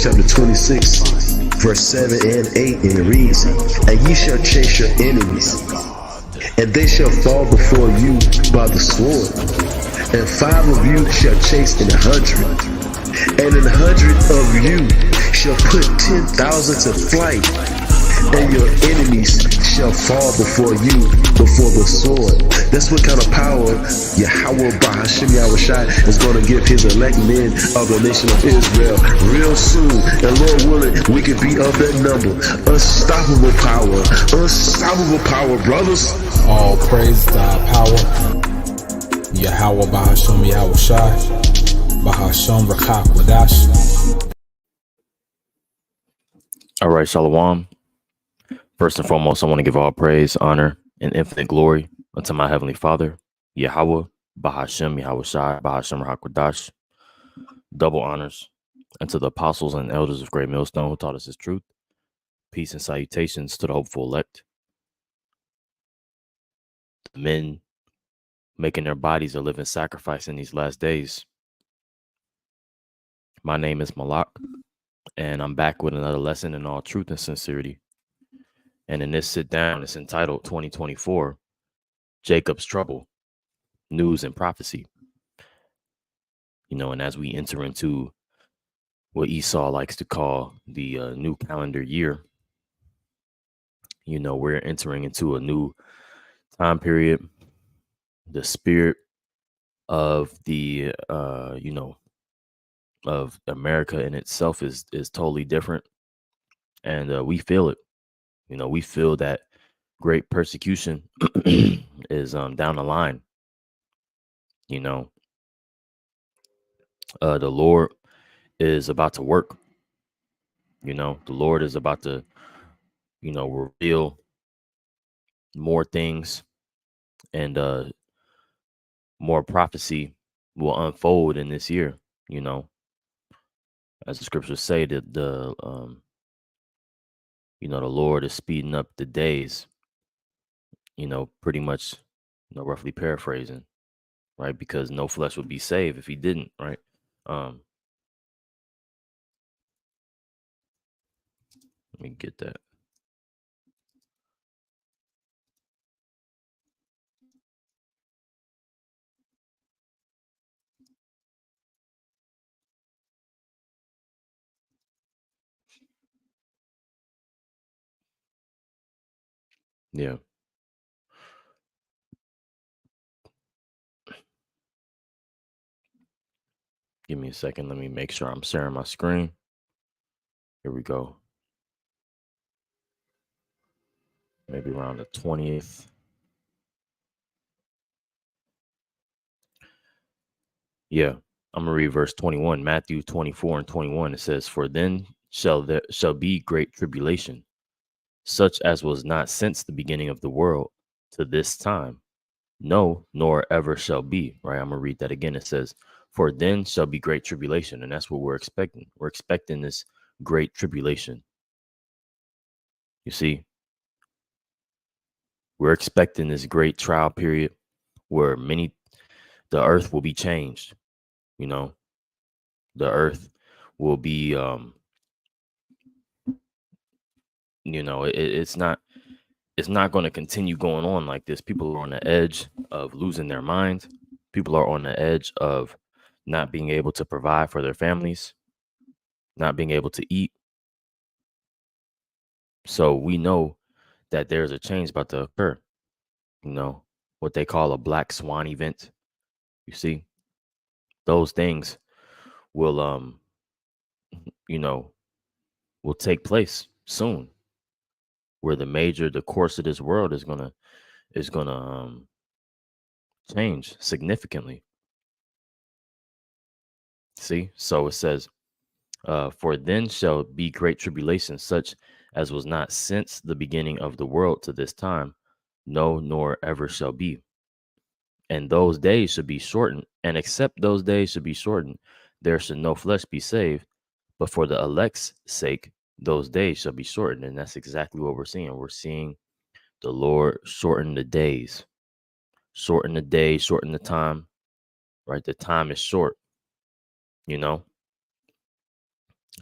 chapter 26, verse 7 and 8, and it reads, "And ye shall chase your enemies, and they shall fall before you by the sword. And 5 of you shall chase 100, and 100 of you shall put 10,000 to flight, and your enemies shall fall before you before the sword." That's what kind of power Yahweh Bahashim Yahushai is going to give his elect men of the nation of Israel real soon. And Lord willing, we could be of that number. Unstoppable power, brothers. All praise thy power. Yahweh Bahashim Yahushai. Bahashim Rakak Wadash. All right, Shalom. First and foremost, I want to give all praise, honor, and infinite glory unto my Heavenly Father, Yahweh, Bahashim, Yahushai, Bahashim, Hakwadash. Double honors unto the apostles and elders of Great Millstone who taught us his truth. Peace and salutations to the hopeful elect. The men making their bodies a living sacrifice in these last days. My name is Malak, and I'm back with another lesson in all truth and sincerity. And in this sit down, it's entitled 2024, Jacob's Trouble, News and Prophecy. And as we enter into what Esau likes to call the new calendar year, we're entering into a new time period. The spirit of the, of America in itself is totally different. And we feel it. We feel that great persecution is down the line. The Lord is about to work. The Lord is about to, reveal more things, and more prophecy will unfold in this year. As the scriptures say, that the Lord is speeding up the days. Pretty much, roughly paraphrasing, right? Because no flesh would be saved if he didn't, right? Let me get that. Yeah. Give me a second. Let me make sure I'm sharing my screen. Here we go. Maybe around the 20th. Yeah. I'm going to read verse 21, Matthew 24 and 21. It says, "For then shall be great tribulation, such as was not since the beginning of the world to this time. No, nor ever shall be." Right. I'm going to read that again. It says, "For then shall be great tribulation." And that's what we're expecting. We're expecting this great tribulation. You see, we're expecting this great trial period where the earth will be changed. The earth will be, it's not going to continue going on like this. People are on the edge of losing their minds. People are on the edge of not being able to provide for their families, not being able to eat. So we know that there's a change about to occur, what they call a black swan event. You see, those things will, will take place soon, where the course of this world is gonna change significantly. See, so it says, "For then shall be great tribulation, such as was not since the beginning of the world to this time, no, nor ever shall be. And those days should be shortened, and except those days should be shortened, there should no flesh be saved. But for the elect's sake, those days shall be shortened." And that's exactly what we're seeing. We're seeing the Lord shorten the days, shorten the time, right? The time is short,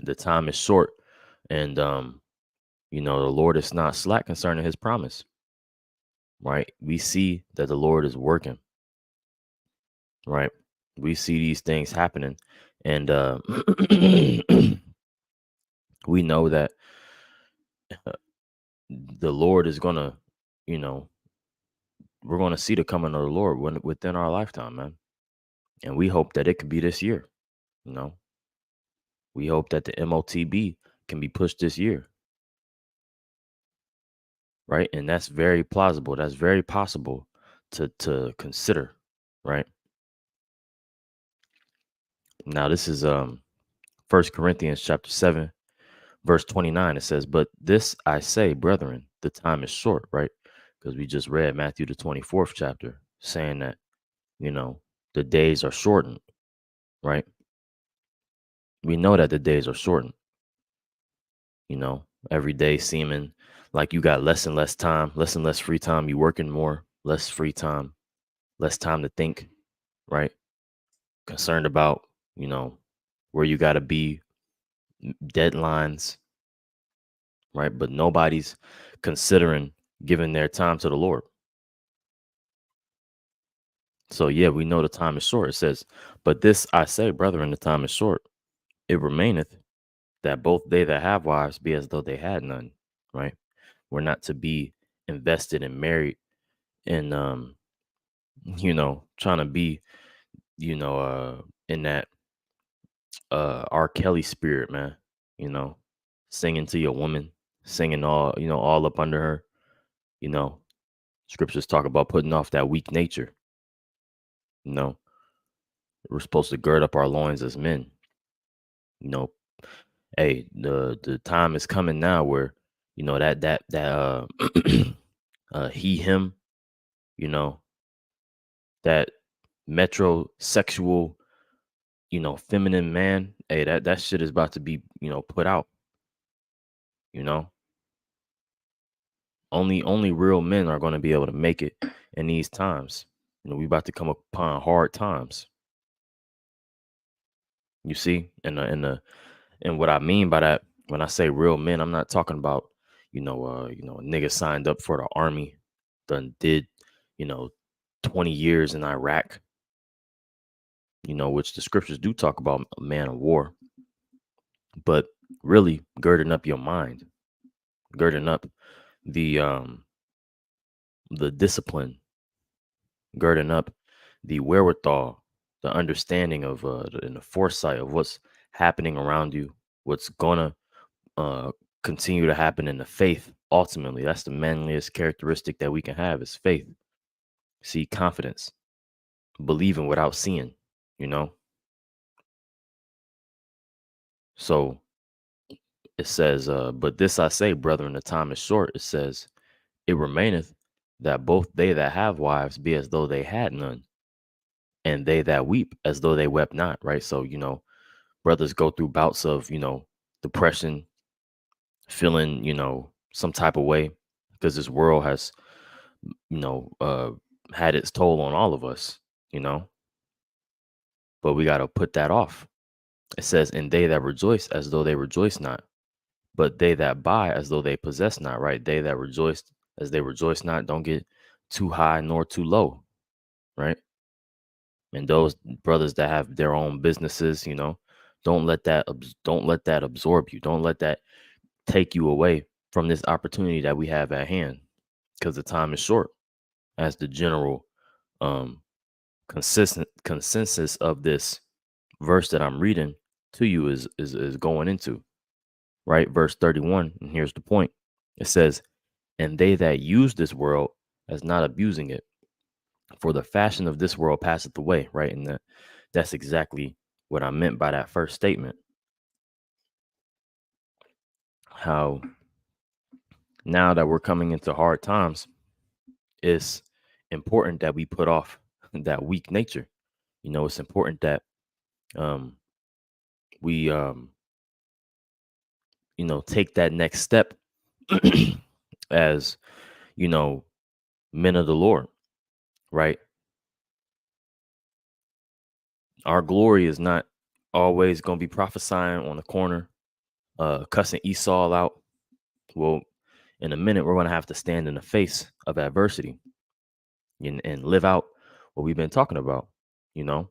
The time is short, and the Lord is not slack concerning his promise, right? We see that the Lord is working, right? We see these things happening, and we know that the Lord is gonna, you know, we're gonna see the coming of the Lord within our lifetime, man. And we hope that it could be this year. You know, we hope that the MOTB can be pushed this year, right? And that's very plausible. That's very possible to consider, right? Now this is First Corinthians chapter 7, verse 29. It says, "But this I say, brethren, the time is short," right? Because we just read Matthew the 24th chapter saying that, you know, the days are shortened, right? We know that the days are shortened, every day seeming like you got less and less time, less and less free time. You working more, less free time, less time to think, right? Concerned about, you know, where you got to be, deadlines, right? But nobody's considering giving their time to the Lord. So, yeah, we know the time is short. It says, "But this I say, brethren, the time is short. It remaineth that both they that have wives be as though they had none," right? We're not to be invested and married and, trying to be, in that R. Kelly spirit, man, you know, singing to your woman, singing all up under her, you know. Scriptures talk about putting off that weak nature. You know, we're supposed to gird up our loins as men. You know, hey, the time is coming now where, that he him, you know, that metrosexual, feminine man. Hey, that shit is about to be, put out. You know, only real men are going to be able to make it in these times. We about to come upon hard times. You see, and what I mean by that, when I say real men, I'm not talking about, a nigga signed up for the army, done did, you know, 20 years in Iraq, which the scriptures do talk about a man of war, but really girding up your mind, girding up the discipline, girding up the wherewithal, the understanding of and the foresight of what's happening around you, what's gonna uh continue to happen in the faith. Ultimately, that's the manliest characteristic that we can have is faith. See, confidence, believing without seeing, you know. So it says, but this I say, brethren, the time is short. It says, it remaineth that both they that have wives be as though they had none, and they that weep as though they wept not, right? So, brothers go through bouts of, depression, feeling, some type of way because this world has, you know, uh, had its toll on all of us, you know, but we got to put that off. It says, and they that rejoice as though they rejoice not, but they that buy as though they possess not, right? They that rejoice as they rejoice not, don't get too high nor too low, right? And those brothers that have their own businesses, don't let that absorb you. Don't let that take you away from this opportunity that we have at hand, because the time is short, as the general um consistent consensus of this verse that I'm reading to you is going into, right? Verse 31, and here's the point. It says, and they that use this world as not abusing it, for the fashion of this world passeth away, right? And that's exactly what I meant by that first statement. How now that we're coming into hard times, it's important that we put off that weak nature. It's important that um we take that next step as, you know, men of the Lord, right? Our glory is not always going to be prophesying on the corner, cussing Esau out. Well, in a minute, we're going to have to stand in the face of adversity and live out what we've been talking about. You know,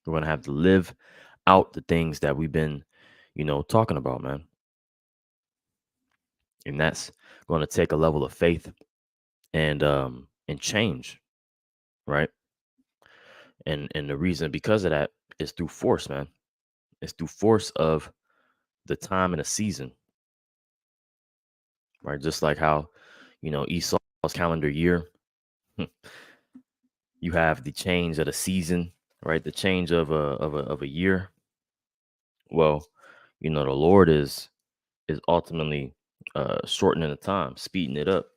we're going to have to live out the things that we've been, talking about, man. And that's going to take a level of faith and change, right? And the reason because of that is through force, man. It's through force of the time and the season, right? Just like how, Esau's calendar year, you have the change of the season, right? The change of a year. Well, the Lord is ultimately shortening the time, speeding it up,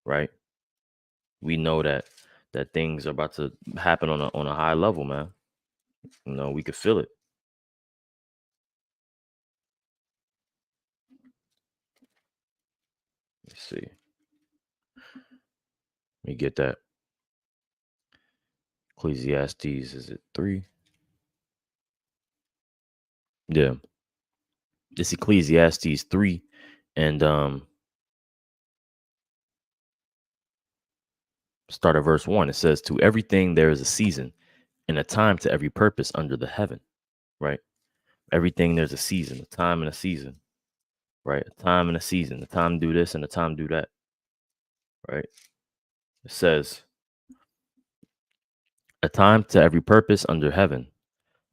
right? We know that things are about to happen on a high level, man. We could feel it. Let's see. Let me get that. Ecclesiastes, is it 3? Yeah. It's Ecclesiastes 3 and start at verse 1. It says, "To everything there is a season and a time to every purpose under the heaven." Right? Everything there's a season, a time and a season. Right? A time and a season. A time to do this and a time to do that. Right? It says, "A time to every purpose under heaven,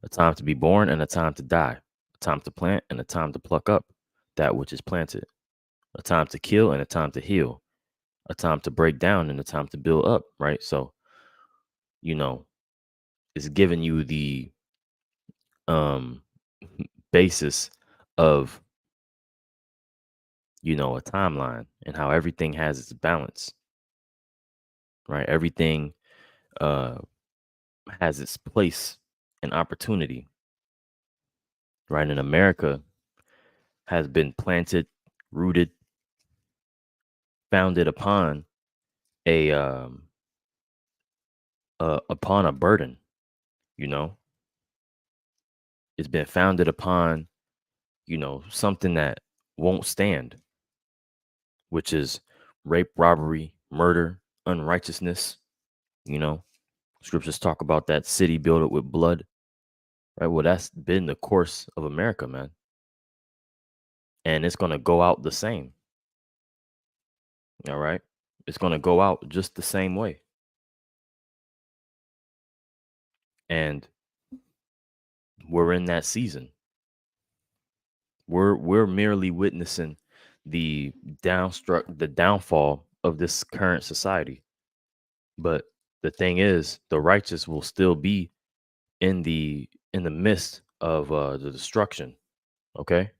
a time to be born and a time to die, a time to plant and a time to pluck up that which is planted, a time to kill and a time to heal, a time to break down and a time to build up." Right? So, you know, it's giving you the um basis of, a timeline and how everything has its balance, right? Everything uh has its place and opportunity, right? And America has been planted, rooted, founded a um upon a burden, you know. It's been founded upon, something that won't stand, which is rape, robbery, murder, unrighteousness, you know. Scriptures talk about that city built up with blood, right? Well, that's been the course of America, man. And it's going to go out the same. All right. It's going to go out just the same way. And we're in that season. We're merely witnessing the downfall of this current society. But the thing is, the righteous will still be in the midst of the destruction. Okay?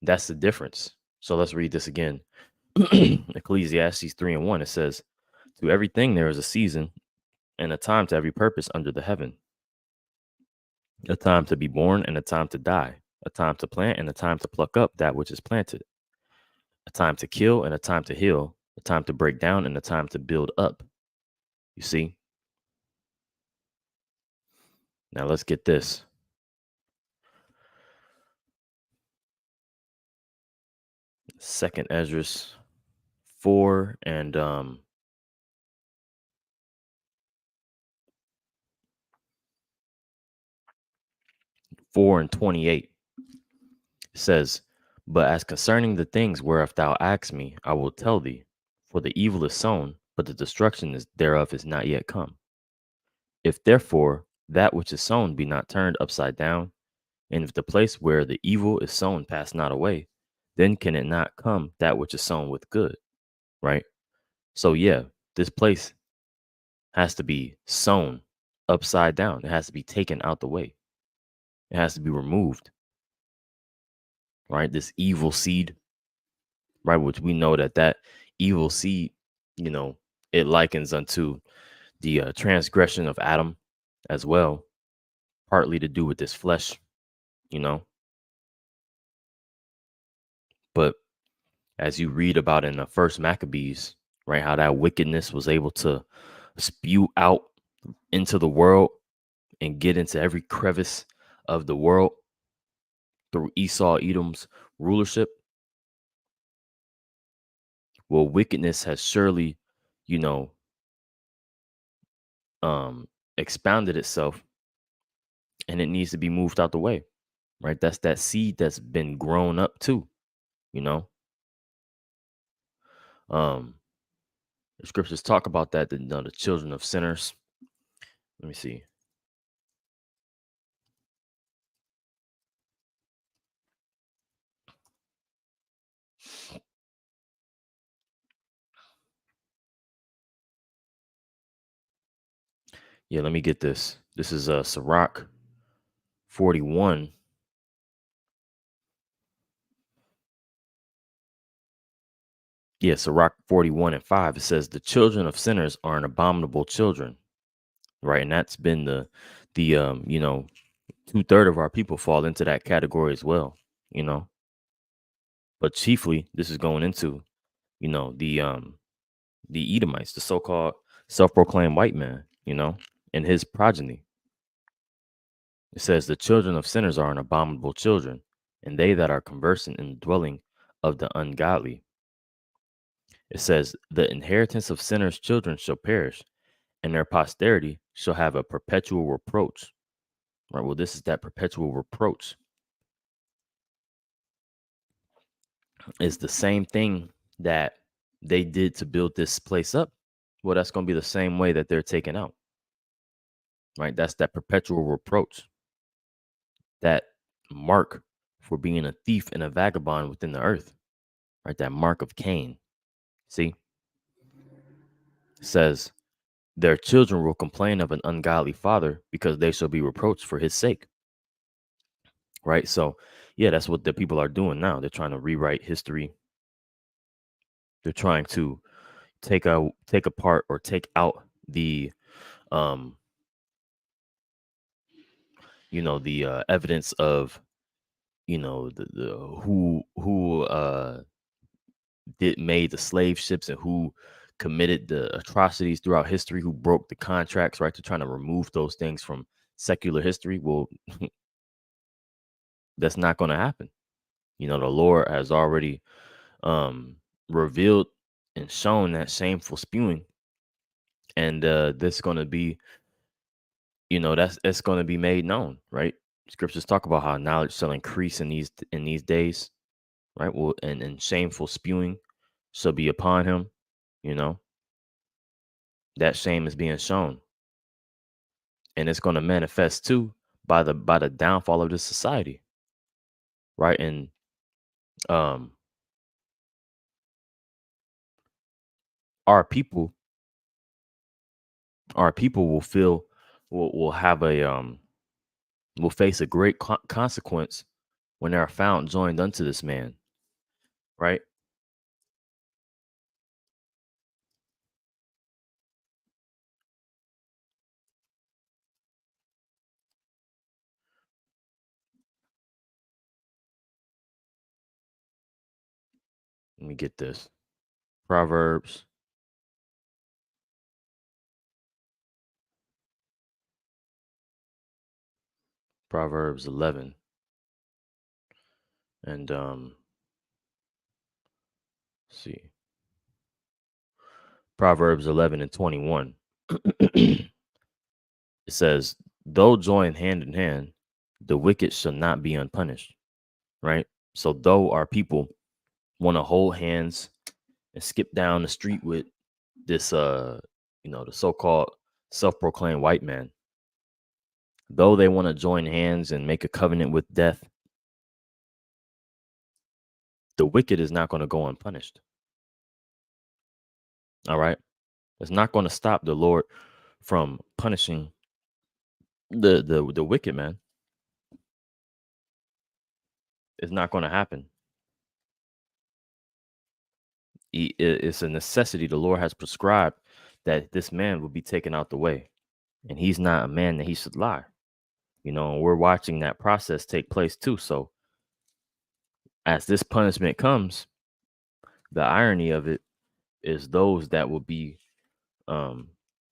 That's the difference. So let's read this again. Ecclesiastes 3 and 1. It says, "To everything there is a season and a time to every purpose under the heaven, a time to be born and a time to die, a time to plant and a time to pluck up that which is planted, a time to kill and a time to heal, a time to break down and a time to build up." You see? Now let's get this. Second Ezra 4 and 4 and 28. It says, "But as concerning the things whereof thou ask me, I will tell thee, for the evil is sown, but the destruction thereof is not yet come. If therefore that which is sown be not turned upside down, and if the place where the evil is sown pass not away, then can it not come that which is sown with good." Right? So yeah, this place has to be sown upside down. It has to be taken out the way. It has to be removed. Right? This evil seed, right? Which we know that evil seed, it likens unto the transgression of Adam as well, partly to do with this flesh, you know. But as you read about in the first Maccabees, right, how that wickedness was able to spew out into the world and get into every crevice of the world through Esau, Edom's rulership, well, wickedness has surely, you know, expounded itself, and it needs to be moved out the way, right? That's that seed that's been grown up too, you know. Um, the scriptures talk about that, the children of sinners. Let me see. Yeah, let me get this. This is Sirach 41. Yeah, Sirach 41 and 5. It says the children of sinners are an abominable children, right? And that's been the 2/3 of our people fall into that category as well, you know. But chiefly, this is going into, the Edomites, the so-called self-proclaimed white man, and his progeny. It says the children of sinners are an abominable children, and they that are conversant in the dwelling of the ungodly. It says the inheritance of sinners' children shall perish, and their posterity shall have a perpetual reproach. Right. Well, this is that perpetual reproach. It's the same thing that they did to build this place up. Well, that's going to be the same way that they're taken out. Right. That's that perpetual reproach. That mark for being a thief and a vagabond within the earth. Right. That mark of Cain. See, it says their children will complain of an ungodly father because they shall be reproached for his sake. Right. So, yeah, that's what the people are doing now. They're trying to rewrite history. They're trying to take apart or take out the um evidence of the who did made the slave ships and who committed the atrocities throughout history, who broke the contracts, right? They're trying to remove those things from secular history. Well, that's not going to happen. The Lord has already revealed and shown that shameful spewing, and this going to be that's going to be made known, right? Scriptures talk about how knowledge shall increase in these days, right? Well, and shameful spewing shall be upon him. That shame is being shown, and it's going to manifest too by the downfall of this society, right? And um our people will feel will have a will face a great consequence when they are found joined unto this man, right? Let me get this. Proverbs. Proverbs 11 and see. Proverbs 11 and 21. It says, though joined hand in hand, the wicked shall not be unpunished. Right? So though our people want to hold hands and skip down the street with this the so-called self-proclaimed white man, though they want to join hands and make a covenant with death, the wicked is not going to go unpunished. All right. It's not going to stop the Lord from punishing the wicked man. It's not going to happen. It's a necessity. The Lord has prescribed that this man will be taken out the way, and he's not a man that he should lie. And we're watching that process take place too. So as this punishment comes, the irony of it is those that will be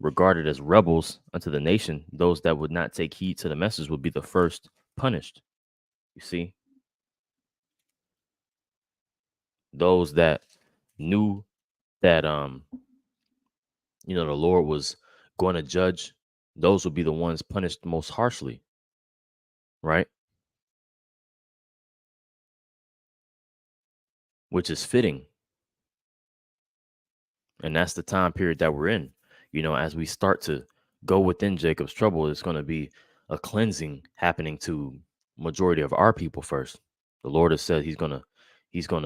regarded as rebels unto the nation, those that would not take heed to the message, will be the first punished. You see, those that knew that the Lord was going to judge, those will be the ones punished most harshly, right? Which is fitting. And that's the time period that we're in. As we start to go within Jacob's trouble, it's going to be a cleansing happening to majority of our people first. The Lord has said he's gonna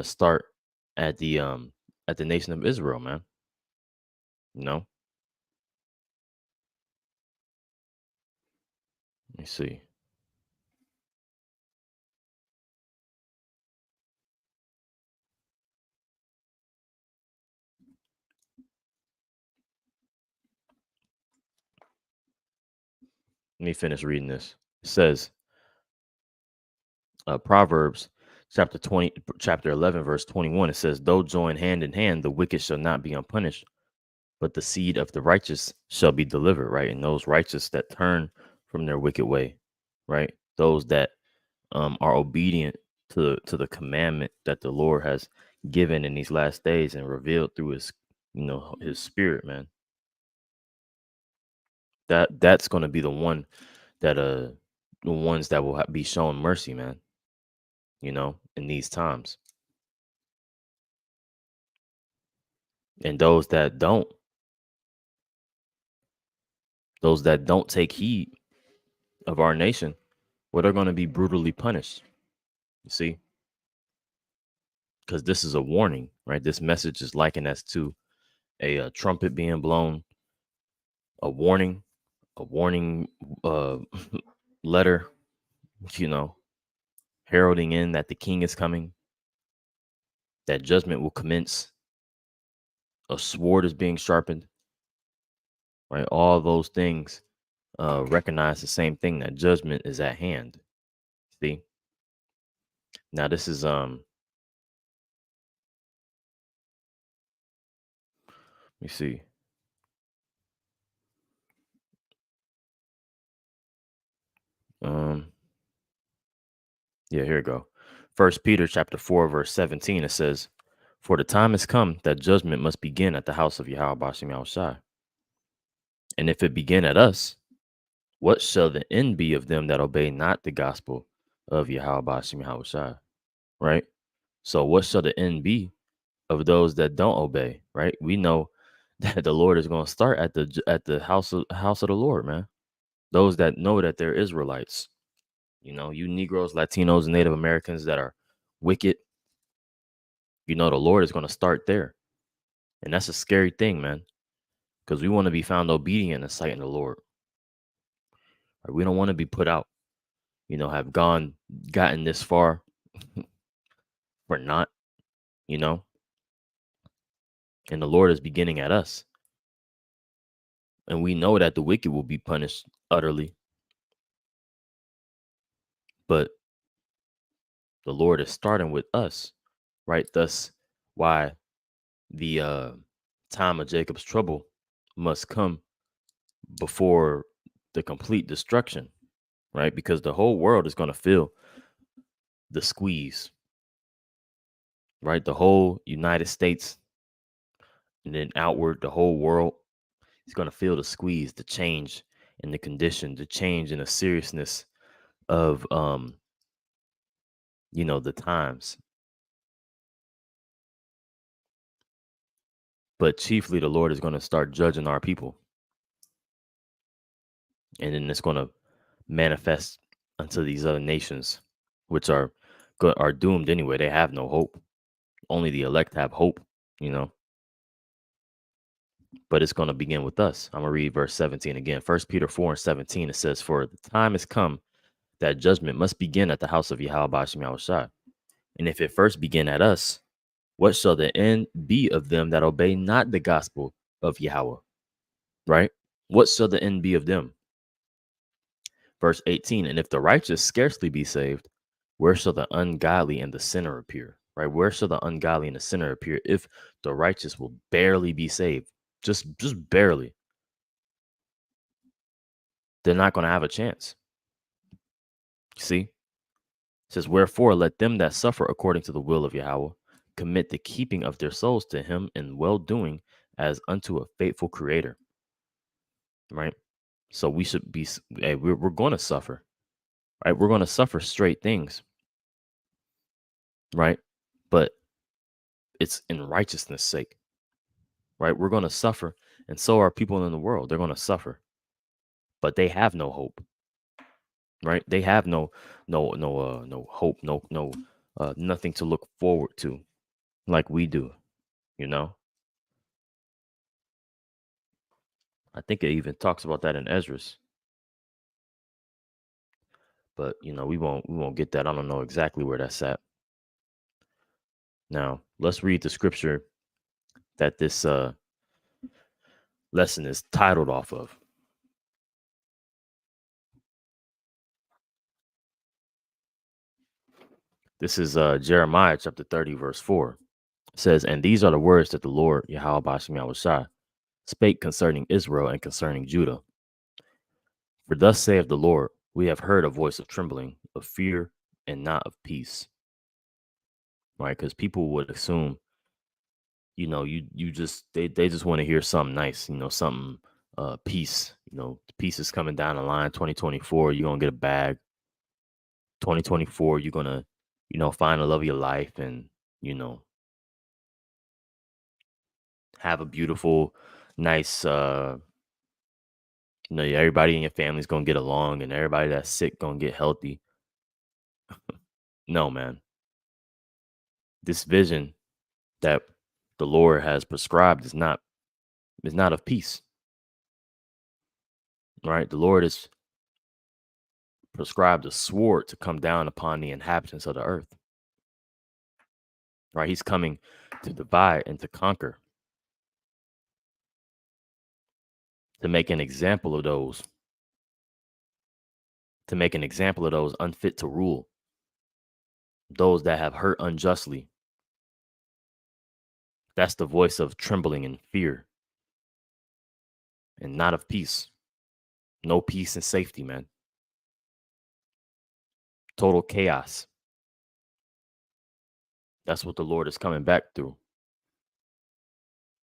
start at the nation of Israel, man. You know, let me see. Let me finish reading this. It says, Proverbs chapter 11, verse 21. It says, "Though joined hand in hand, the wicked shall not be unpunished, but the seed of the righteous shall be delivered," right? And those righteous that turn from their wicked way, right? Those that are obedient to the commandment that the Lord has given in these last days and revealed through his spirit, man. That's going to be the one that the ones that will be shown mercy, man, in these times. And those that don't take heed of our nation, well, they're going to be brutally punished. You see, because this is a warning, right? This message is likened as to a trumpet being blown, a warning uh, letter, you know, heralding in that the king is coming, that judgment will commence, a sword is being sharpened, right? All those things recognize the same thing, that judgment is at hand. See, now this is let me see. Um, yeah, here we go. First Peter chapter 4, verse 17. It says, "For the time has come that judgment must begin at the house of Yahweh Bashim Yahushai. And if it begin at us, what shall the end be of them that obey not the gospel of Yahweh Bashim Yahushai?" Right? So what shall the end be of those that don't obey? Right? We know that the Lord is going to start at the house of the Lord, man. Those that know that they're Israelites, you Negroes, Latinos, and Native Americans that are wicked, the Lord is going to start there. And that's a scary thing, man, because we want to be found obedient in the sight of the Lord. Right? We don't want to be put out, have gotten this far for not, you know, and the Lord is beginning at us. And we know that the wicked will be punished utterly, but the Lord is starting with us, right? Thus, why the time of Jacob's trouble must come before the complete destruction, right? Because the whole world is going to feel the squeeze, right? The whole United States and then outward, the whole world is going to feel the squeeze, the change in the condition, the change in the seriousness of the times. But chiefly the Lord is going to start judging our people, and then it's going to manifest unto these other nations, which are doomed anyway. They have no hope. Only the elect have hope, you know. But it's going to begin with us. I'm going to read verse 17 again. First Peter 4 and 17, it says, "For the time has come that judgment must begin at the house of Yahweh Bashim Yahushai. And if it first begin at us, what shall the end be of them that obey not the gospel of Yahweh?" Right? What shall the end be of them? Verse 18, "And if the righteous scarcely be saved, where shall the ungodly and the sinner appear?" Right? Where shall the ungodly and the sinner appear if the righteous will barely be saved? Just barely. They're not going to have a chance. See? It says, wherefore let them that suffer according to the will of Yahweh commit the keeping of their souls to him in well doing as unto a faithful creator. Right? So we should be, hey, we're going to suffer, right? We're going to suffer straight things, right? But it's in righteousness' sake, right? We're going to suffer, and so are people in the world. They're going to suffer, but they have no hope, right? They have no hope, nothing to look forward to, like we do. You know, I think it even talks about that in Esdras, but we won't get that. I don't know exactly where that's at. Now let's read the scripture that this lesson is titled off of. This is Jeremiah chapter 30, verse 4. It says, and these are the words that the Lord, Yahweh Bashem Yahushua, spake concerning Israel and concerning Judah. For thus saith the Lord, we have heard a voice of trembling, of fear, and not of peace. Right? Because people would assume, you just they just want to hear something nice, something peace. Peace is coming down the line. 2024, you're gonna get a bag. 2024, you're gonna, find the love of your life and, have a beautiful, nice everybody in your family's gonna get along and everybody that's sick gonna get healthy. No, man. This vision that the Lord has prescribed is not of peace. Right? The Lord has prescribed a sword to come down upon the inhabitants of the earth. Right? He's coming to divide and to conquer. To make an example of those. To make an example of those unfit to rule. Those that have hurt unjustly. That's the voice of trembling and fear. And not of peace. No peace and safety, man. Total chaos. That's what the Lord is coming back through.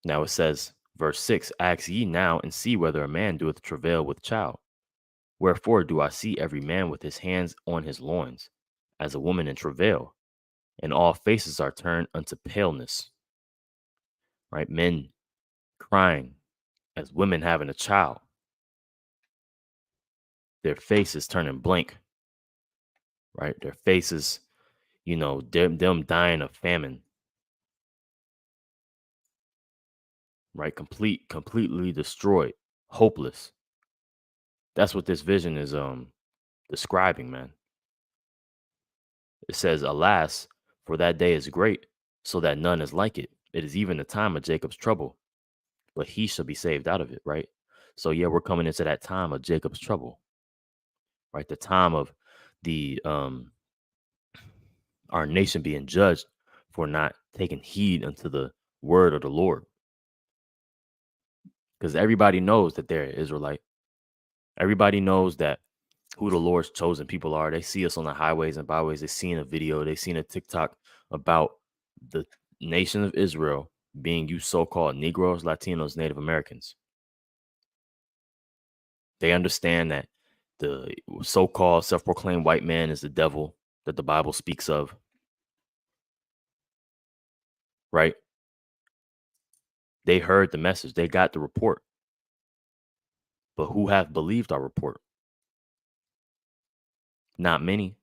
Now it says, verse 6, ask ye now and see whether a man doeth travail with child. Wherefore do I see every man with his hands on his loins, as a woman in travail, and all faces are turned unto paleness. Right? Men crying as women having a child. Their faces turning blank. Right? Their faces, them dying of famine. Right? Completely destroyed, hopeless. That's what this vision is describing, man. It says, alas, for that day is great, so that none is like it. It is even the time of Jacob's trouble, but he shall be saved out of it, right? So yeah, we're coming into that time of Jacob's trouble, right? The time of the our nation being judged for not taking heed unto the word of the Lord. Because everybody knows that they're Israelite. Everybody knows that who the Lord's chosen people are. They see us on the highways and byways. They seen a video. They seen a TikTok about the nation of Israel being you so-called Negroes, Latinos, Native Americans. They understand that the so-called self-proclaimed white man is the devil that the Bible speaks of. Right? They heard the message. They got the report. But who have believed our report? Not many.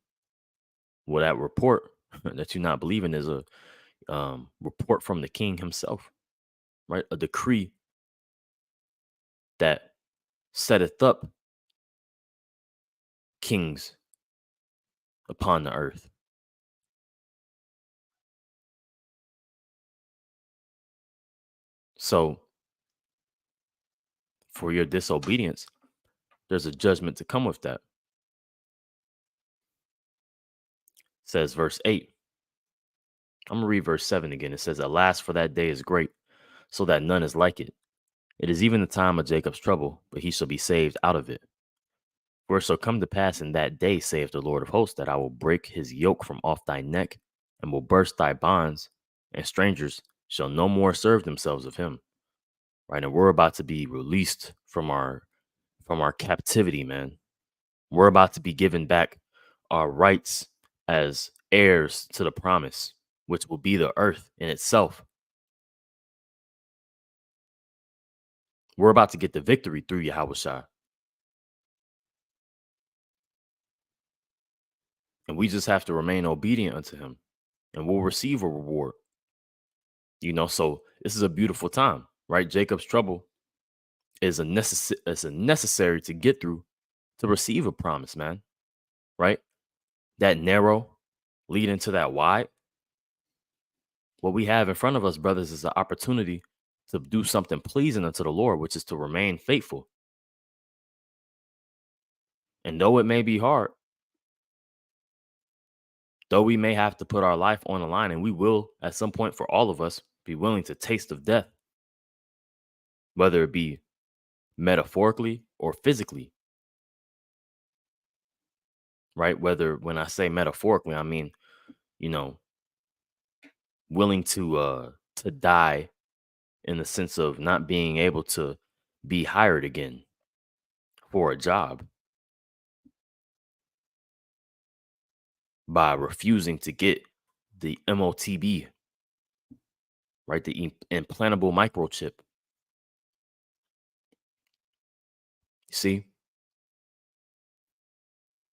Well, that report that you're not believing is a report from the king himself, right? A decree that setteth up kings upon the earth. So for your disobedience, there's a judgment to come with that. Says verse 8. I'm going to read verse 7 again. It says, alas, for that day is great, so that none is like it. It is even the time of Jacob's trouble, but he shall be saved out of it. For it shall come to pass in that day, saith the Lord of hosts, that I will break his yoke from off thy neck, and will burst thy bonds, and strangers shall no more serve themselves of him. Right. And we're about to be released from our captivity, man. We're about to be given back our rights as heirs to the promise, which will be the earth in itself. We're about to get the victory through Yahweh Shai. And we just have to remain obedient unto him, and we'll receive a reward. So this is a beautiful time, right? Jacob's trouble is a necessary to get through to receive a promise, man. Right? That narrow leading to that wide. What we have in front of us, brothers, is the opportunity to do something pleasing unto the Lord, which is to remain faithful. And though it may be hard, though we may have to put our life on the line, and we will at some point, for all of us, be willing to taste of death, whether it be metaphorically or physically, right? Whether when I say metaphorically, I mean, you know, willing to die in the sense of not being able to be hired again for a job by refusing to get the MOTB, right? The implantable microchip. See,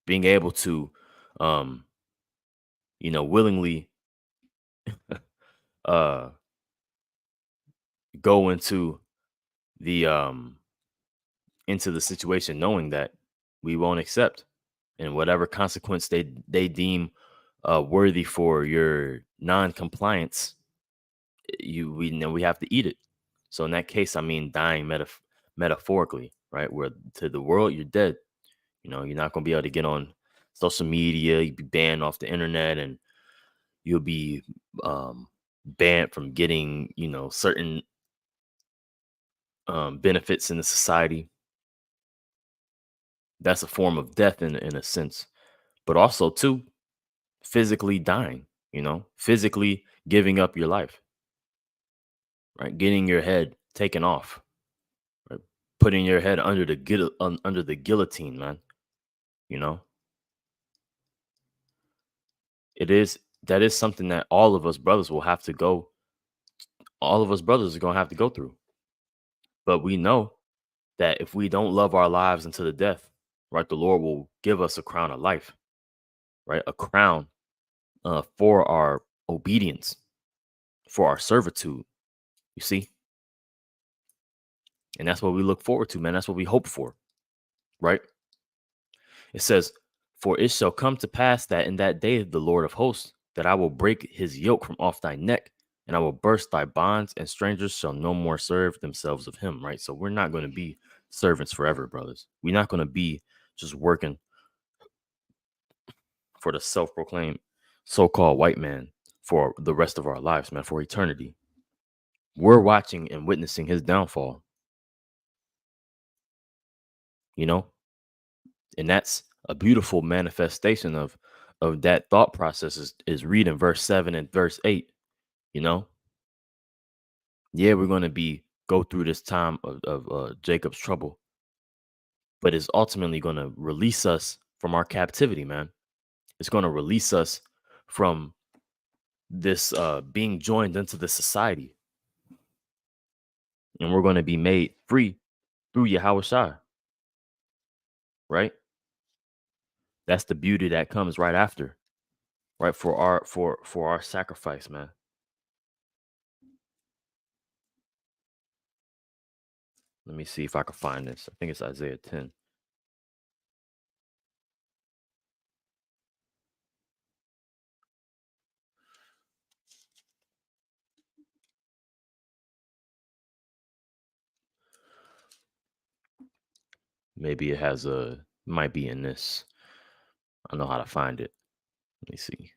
being able to, um, willingly uh, go the into the situation, knowing that we won't accept, and whatever consequence they deem worthy for your non-compliance, we know we have to eat it. So in that case, I mean, dying metaphorically, right? Where to the world you're dead. You're not gonna be able to get on social media. You'll be banned off the internet, and you'll be banned from getting certain benefits in the society. That's a form of death in a sense, but also too physically dying. Physically giving up your life, right? Getting your head taken off, right? Putting your head under the under the guillotine, man. You know, it is that is something that all of us brothers will have to go. All of us brothers are gonna have to go through. But we know that if we don't love our lives unto the death, right, the Lord will give us a crown of life, right? A crown for our obedience, for our servitude. You see, and that's what we look forward to, man. That's what we hope for, right? It says, "For it shall come to pass that in that day the Lord of hosts, that I will break his yoke from off thy neck, and I will burst thy bonds, and strangers shall no more serve themselves of him." Right? So we're not going to be servants forever, brothers. We're not going to be just working for the self-proclaimed so-called white man for the rest of our lives, man, for eternity. We're watching and witnessing his downfall, you know, and that's a beautiful manifestation of that thought process is reading verse 7 and verse 8. you know yeah, we're going to be go through this time of Jacob's trouble, but it's ultimately going to release us from our captivity, man. It's going to release us from this being joined into the society, and we're going to be made free through Yahweh Shai, right? That's the beauty that comes right after, right? For our sacrifice, man. Let me see if I can find this. I think it's Isaiah 10. Maybe it has might be in this. I know how to find it. Let me see.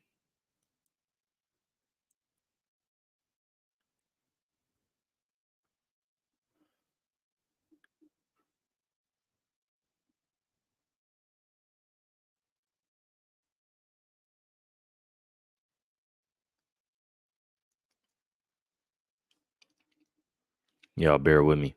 Y'all bear with me.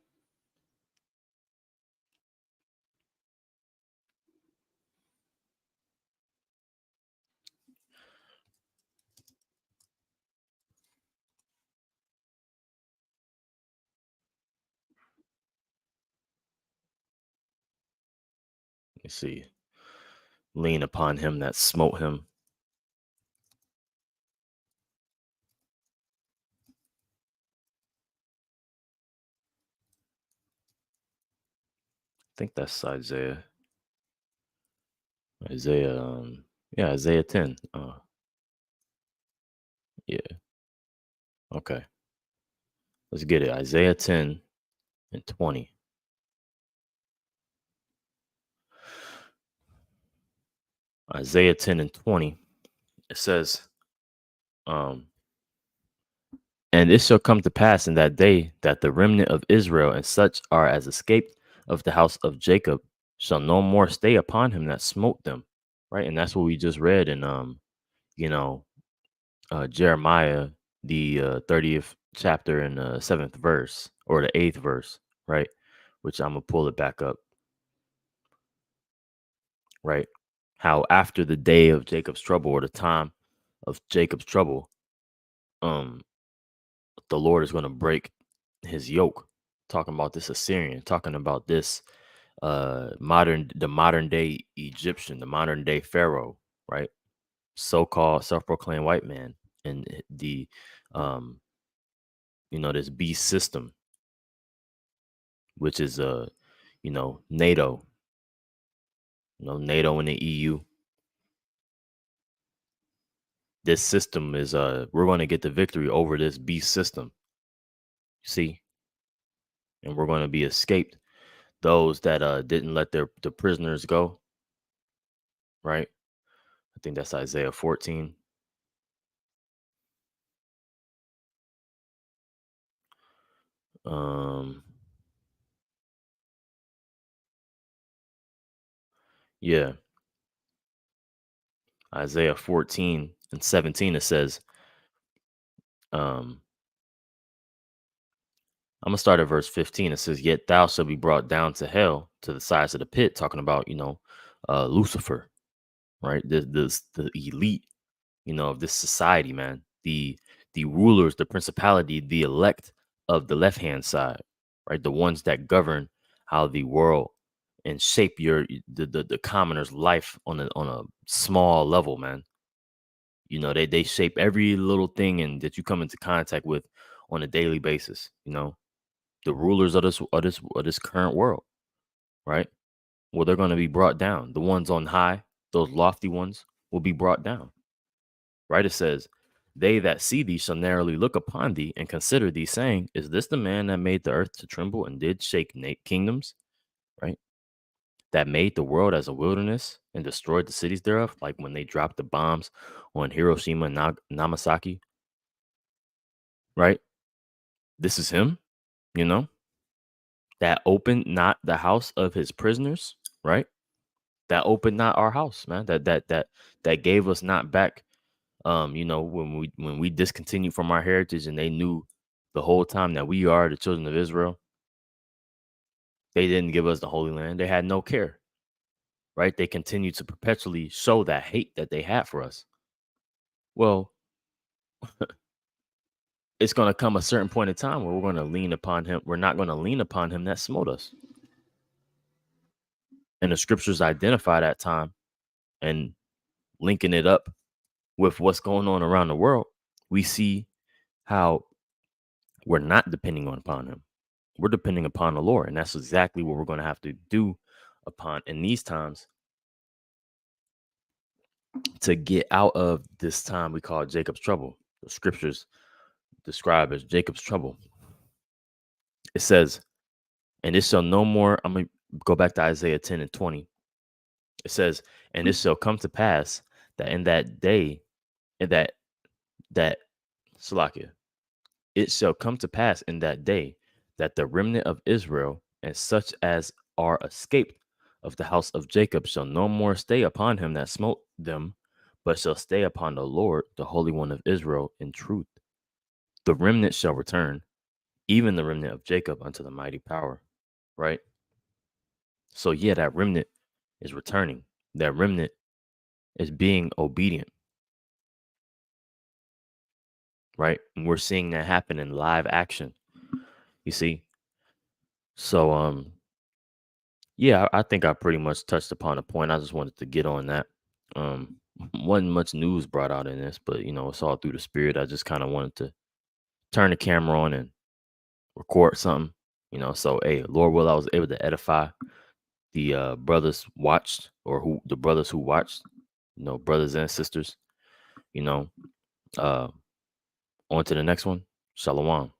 Let me see. Lean upon him that smote him. I think that's Isaiah. Isaiah, yeah, Isaiah 10. Yeah, okay. Let's get it. Isaiah 10 and 20. Isaiah 10 and 20. It says, um, and it shall come to pass in that day that the remnant of Israel and such are as escaped of the house of Jacob shall no more stay upon him that smote them. Right. And that's what we just read in you know, Jeremiah, the 30th chapter and 7th verse, or the 8th verse, right? Which I'm gonna pull it back up, right? How after the day of Jacob's trouble, or the time of Jacob's trouble, um, the Lord is gonna break his yoke. Talking about this Assyrian, talking about this the modern day Egyptian, the modern day Pharaoh, right? So-called self-proclaimed white man, and the um, this beast system, which is NATO, NATO and the EU. This system is we're going to get the victory over this beast system. See, and we're going to be escaped those that didn't let the prisoners go. Right. I think that's Isaiah 14. Um, yeah, Isaiah 14 and 17. It says, um, I'm gonna start at verse 15. It says, "Yet thou shalt be brought down to hell, to the sides of the pit," talking about Lucifer, right? The elite, of this society, man. The rulers, the principality, the elect of the left hand side, right? The ones that govern how the world and shape the commoner's life on a small level, man. They shape every little thing and that you come into contact with on a daily basis. The rulers of this current world, right? Well, they're going to be brought down. The ones on high, those lofty ones, will be brought down. Right? It says, "They that see thee shall narrowly look upon thee and consider thee, saying, Is this the man that made the earth to tremble and did shake kingdoms?" Right? That made the world as a wilderness and destroyed the cities thereof, like when they dropped the bombs on Hiroshima and Nagasaki. Right? This is him, you know, that opened not the house of his prisoners, right? That opened not our house, man. That gave us not back. When we discontinued from our heritage, and they knew the whole time that we are the children of Israel, they didn't give us the Holy Land. They had no care, right? They continued to perpetually show that hate that they had for us. Well, it's going to come a certain point in time where we're going to lean upon him. We're not going to lean upon him that smote us. And the scriptures identify that time, and linking it up with what's going on around the world, we see how we're not depending upon him. We're depending upon the Lord. And that's exactly what we're going to have to do upon in these times to get out of this time we call Jacob's trouble. The scriptures describe as Jacob's trouble. It says, "And it shall no more," I'm going to go back to Isaiah 10 and 20. It says, "And it shall come to pass that in that day, and that Salakia, it shall come to pass in that day that the remnant of Israel and such as are escaped of the house of Jacob shall no more stay upon him that smote them, but shall stay upon the Lord, the Holy One of Israel, in truth. The remnant shall return, even the remnant of Jacob unto the mighty power, right? So yeah, that remnant is returning. That remnant is being obedient, right? And we're seeing that happen in live action. You see? So yeah, I think I pretty much touched upon a point. I just wanted to get on that. Um wasn't much news brought out in this, but it's all through the spirit. I just kind of wanted to turn the camera on and record something. So hey, Lord will, I was able to edify the brothers watched, or who the brothers who watched, brothers and sisters, you know. Uh on to the next one. Shalom.